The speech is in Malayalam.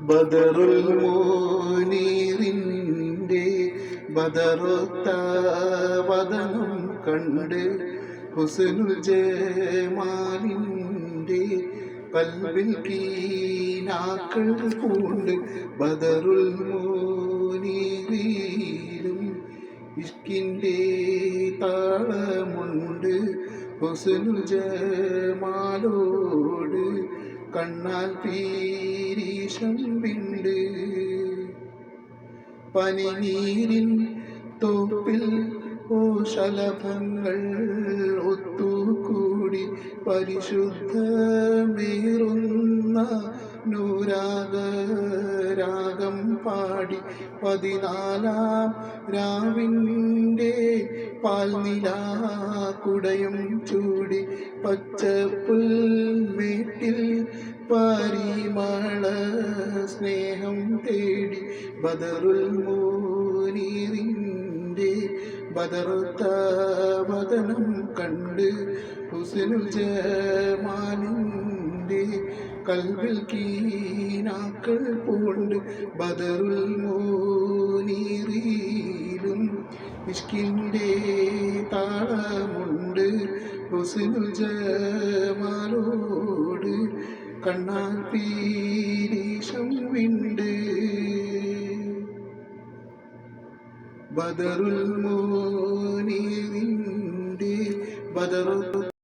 ബദറുൽ മോനീറിൻ്റെ ബദറൊത്ത വദനം കണ്ട് ഹുസ്നുൽ ജമാലിൻ്റെ കൽബിൽ കീനാക്കൾ പൂണ്ട് ബദറുൽ മോനീറിലും ഇഷ്കിൻ്റെ താളമുണ്ട് ഹുസ്നുൽ ജമാലോട് കണ്ണാൽ പീരീശം വിണ്ട് പനിനീരിൻ തോപ്പിൽ ഓശലഭങ്ങൾ ഒത്തുകൂടി പരിശുദ്ധമേറുന്ന നൂരാഗരാഗം പാടി 14-ാം രാവിൻ്റെ പാൽനിലാക്കുടയും ചൂടി പച്ചപ്പുൽമേട്ടിൽ പരിമള സ്നേഹം തേടി ബദറുൽ മോനീറിൻ്റെ ബദറുത്ത വദനം കണ്ട് ഹുസ്നുൽ ജമാലിൻ്റെ കൽബിൽ കീനാക്കൾ പൂണ്ട് ബദറുൽ മോനീറിലും ഇഷ്കിൻ്റെ താളമുണ്ട് ഹുസ്നുൽ ജമാലോട് കണ്ണാൽ പീരീശം വിണ്ട് ബദറുൽ മോനീറിൻ്റെ ബദറുത്ത